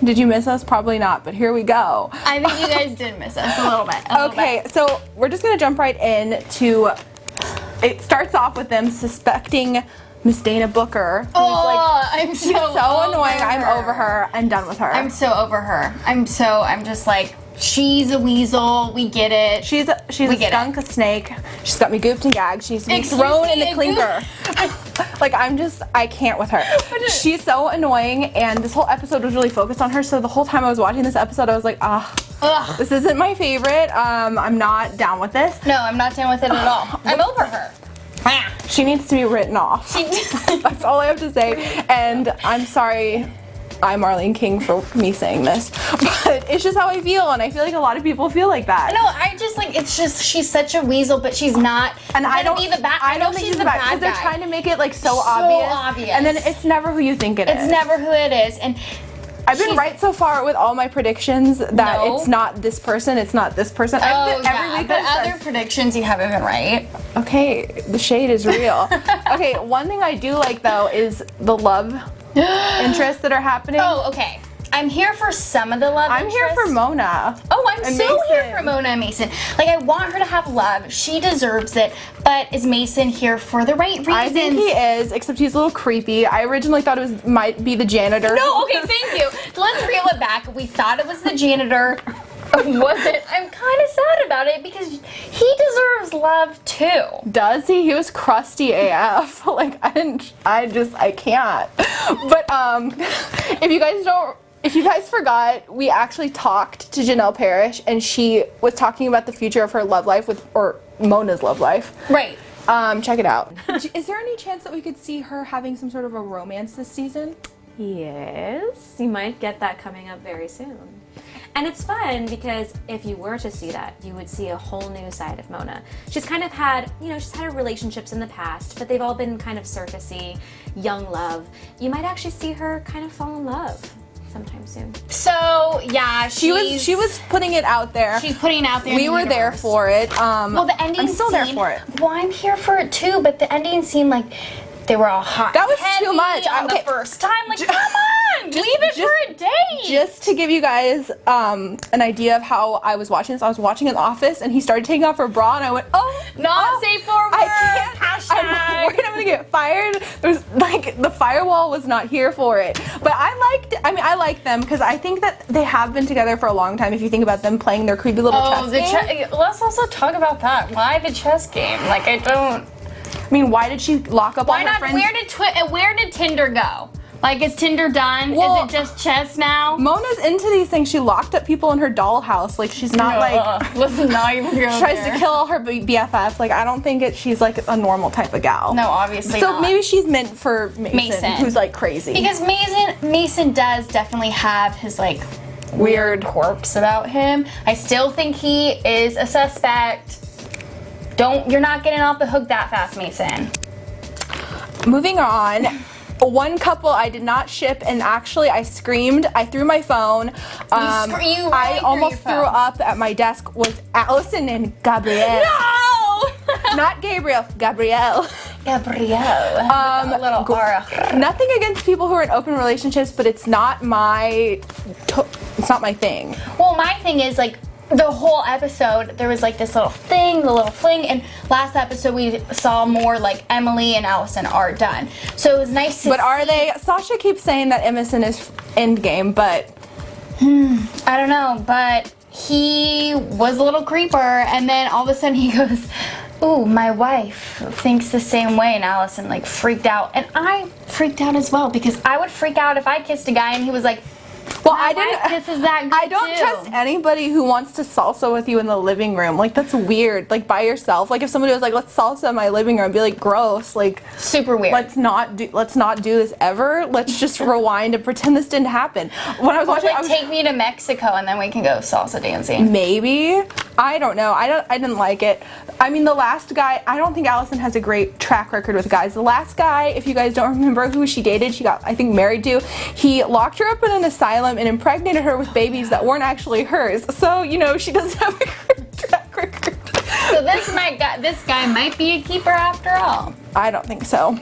Did you miss us? Probably not, but here we go. I think you guys did miss us a little bit. Okay, so we're just gonna jump right in to. It starts off with them suspecting Miss Dana Booker. I'm so annoying. I'm over her. I'm done with her. I'm so over her. I'm just like, she's a weasel. We get it. She's a skunk, a snake. She's got me gooped and gagged. She needs to be thrown in the clinker. Like, I can't with her. She's so annoying, and this whole episode was really focused on her, so the whole time I was watching this episode, I was like, this isn't my favorite. I'm not down with this. No, I'm not down with it at all. I'm over her. She needs to be written off. That's all I have to say. And I'm sorry, I'm Arlene King for me saying this, but it's just how I feel, and I feel like a lot of people feel like that. No, I just like, it's just, she's such a weasel, but she's not. And I don't think she's the bad guy. Because they're trying to make it like so obvious. And then it's never who you think it is. It's never who it is. And I've been right so far with all my predictions that it's not this person, it's not this person. Every week but other predictions you haven't been right. Okay, the shade is real. Okay, one thing I do like though is the love interests that are happening. Oh, okay. I'm here for some of the love interests. I'm here for Mona. Oh, I'm so here for Mona and Mason. Like, I want her to have love. She deserves it. But is Mason here for the right reasons? I think he is, except he's a little creepy. I originally thought it might be the janitor. No, okay, thank you. Let's reel it back. We thought it was the janitor. Was it? I'm kind of sad about it because he deserves love too. Does he? He was crusty AF. Like, I can't. But if you guys forgot, we actually talked to Janelle Parrish, and she was talking about the future of her love life or Mona's love life. Right. Check it out. Is there any chance that we could see her having some sort of a romance this season? Yes, you might get that coming up very soon. And it's fun because if you were to see that, you would see a whole new side of Mona. She's kind of had, she's had relationships in the past, but they've all been kind of circusy, young love. You might actually see her kind of fall in love sometime soon. So yeah, she was putting it out there. She's putting it out there. We were there for it. Well, the ending I'm still scene, there for it. Well, I'm here for it too, but the ending scene, like, they were all hot. That was too much. On the first time, like, come on, leave it for a day. Just to give you guys an idea of how I was watching this, I was watching in the office, and he started taking off her bra, and I went, not safe for work. I can't. I'm worried I'm gonna get fired. There's like the firewall was not here for it, but I like them because I think that they have been together for a long time. If you think about them playing their creepy little chess game. Let's also talk about that. Why the chess game? Like, I don't. I mean, why did she lock up all her friends? Where did Tinder go? Like, is Tinder done? Well, is it just chess now? Mona's into these things. She locked up people in her dollhouse. Like, she's not let's not even go she tries to kill all her BFFs. Like, I don't think she's like a normal type of gal. No, obviously so not. Maybe she's meant for Mason, who's like crazy. Because Mason does definitely have his like weird quirks about him. I still think he is a suspect. You're not getting off the hook that fast, Mason. Moving on. One couple I did not ship, and actually I screamed. I threw my phone. I almost threw up at my desk. Was Alison and Gabriel? No, not Gabriel. Gabriel. A little aura. Nothing against people who are in open relationships, but it's not my thing. Well, my thing is like. The whole episode, there was like this little fling, and last episode we saw more like Emily and Alison are done. So it was nice to see. But are they? Sasha keeps saying that Emerson is Endgame, but I don't know. But he was a little creeper, and then all of a sudden he goes, "Ooh, my wife thinks the same way," and Alison like freaked out, and I freaked out as well because I would freak out if I kissed a guy and he was like. Well, I don't trust anybody who wants to salsa with you in the living room. Like, that's weird. Like, by yourself. Like, if somebody was like, "Let's salsa in my living room," I'd be like, gross. Like, super weird. Let's not do this ever. Let's just rewind and pretend this didn't happen. When I was watching, take me to Mexico and then we can go salsa dancing. Maybe. I don't know. I didn't like it. I mean, the last guy, I don't think Alison has a great track record with guys. The last guy, if you guys don't remember who she dated, she got, I think, married to, he locked her up in an asylum and impregnated her with babies that weren't actually hers. So, she doesn't have a great track record. So this guy might be a keeper after all. I don't think so.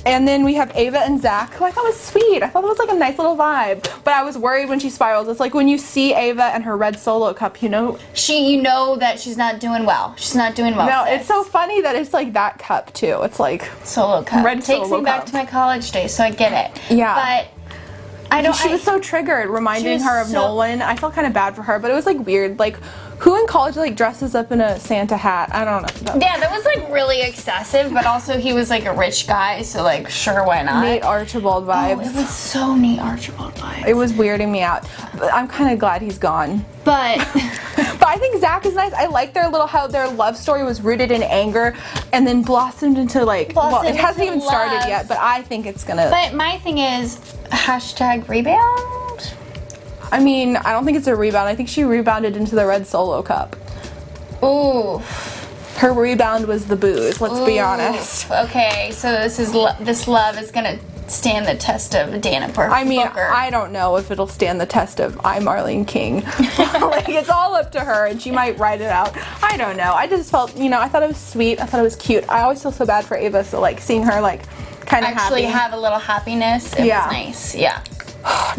And then we have Ava and Zach, who I thought was sweet. I thought it was like a nice little vibe. But I was worried when she spirals. It's like when you see Ava and her red Solo cup, you know that she's not doing well. She's not doing well. No, sis. it's so funny that it's like that cup too. It's like Solo cup. Red Takes Solo me back cup. to my college days, so I get it. Yeah. But I don't. She was so triggered, reminding was her of so- Nolan. I felt kind of bad for her, but it was like weird. Like, who in college like dresses up in a Santa hat? I don't know. Yeah, that was like really excessive, but also he was like a rich guy, so like sure, why not? Nate Archibald vibes. It was so Nate Archibald vibes. It was weirding me out. But I'm kind of glad he's gone. But But I think Zach is nice. I like how their love story was rooted in anger and then blossomed into like, well, it hasn't even started love. yet, but I think it's gonna. But my thing is #rebound. I mean, I don't think it's a rebound. I think she rebounded into the red Solo cup. Ooh. Her rebound was the booze, let's be honest. Okay, so this love is gonna stand the test of Dana Booker. I mean, I don't know if it'll stand the test of I'm Arlene King. Like, it's all up to her, and she might write it out. I don't know. I just felt, I thought it was sweet. I thought it was cute. I always feel so bad for Ava, so like seeing her like kind of actually happy. have a little happiness. It was nice. Yeah.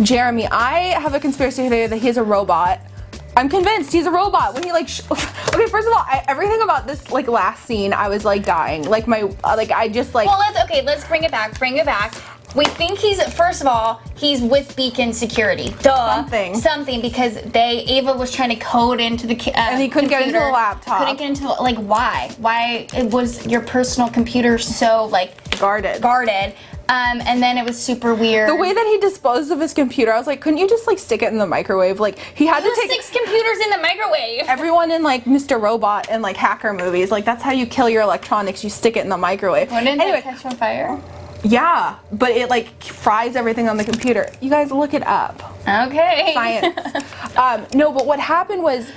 Jeremy, I have a conspiracy theory that he's a robot. I'm convinced he's a robot. When he like, okay, first of all, everything about this like last scene, I was like dying. Like I just like. Well, let's bring it back. Bring it back. We think first of all, he's with Beacon Security. Duh. Something because Ava was trying to code into the and he couldn't get into the laptop. Couldn't get into like why? Why it was your personal computer so like guarded? And then it was super weird. The way that he disposed of his computer, I was like, couldn't you just like stick it in the microwave? Like he had to take 6 computers in the microwave. Everyone in like Mr. Robot and like hacker movies, like that's how you kill your electronics. You stick it in the microwave. Wouldn't it catch on fire? Yeah, but it like fries everything on the computer. You guys look it up. Okay. Science. No, but what happened was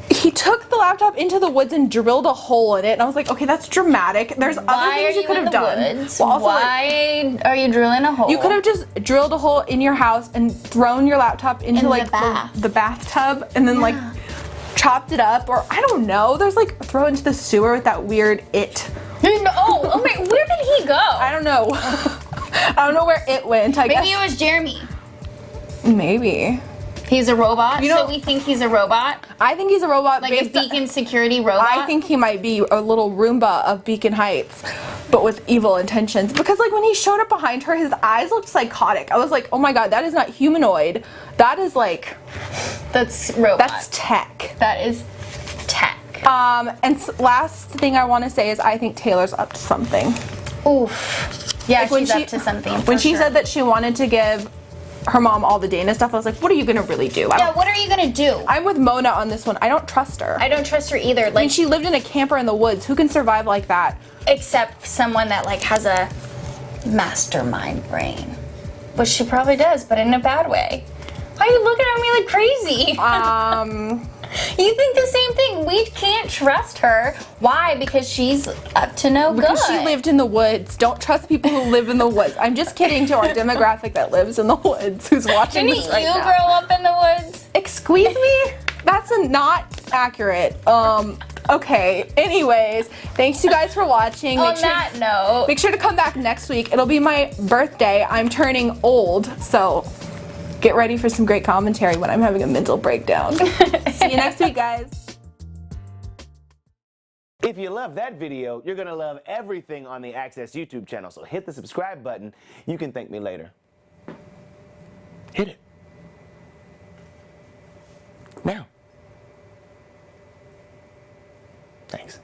he took the laptop into the woods and drilled a hole in it, and I was like, okay, that's dramatic. There's other things you could have done. Well, also, why are you drilling a hole? You could have just drilled a hole in your house and thrown your laptop into like the bathtub, and then like chopped it up, or I don't know. There's like throw it into the sewer with that weird it. Oh, wait, where did he go? I don't know. I don't know where it went. I guess Maybe it was Jeremy. Maybe. He's a robot? So we think he's a robot? I think he's a robot. Like a Beacon Security robot? I think he might be a little Roomba of Beacon Heights, but with evil intentions. Because like when he showed up behind her, his eyes looked psychotic. I was like, oh my god, that is not humanoid. That is like... That's robot. That's tech. That is tech. And last thing I want to say is I think Taylor's up to something. Oof. Yeah, like she's up to something. When she said that she wanted to give her mom all the Dana stuff, I was like, what are you gonna really do? Yeah, what are you gonna do? I'm with Mona on this one. I don't trust her. I don't trust her either. Like, I mean, she lived in a camper in the woods. Who can survive like that? Except someone that like has a mastermind brain. Which she probably does, but in a bad way. Why are you looking at me like crazy? You think the same thing. We can't trust her. Why? Because she's up to no good. Because she lived in the woods. Don't trust people who live in the woods. I'm just kidding to our demographic that lives in the woods who's watching Didn't this right you now. grow up in the woods? Excuse me? That's not accurate. Okay. Anyways, thanks you guys for watching. On that note, make sure to come back next week. It'll be my birthday. I'm turning old, so get ready for some great commentary when I'm having a mental breakdown. See you next week, guys. If you love that video, you're going to love everything on the Access YouTube channel. So hit the subscribe button. You can thank me later. Hit it. Now. Thanks.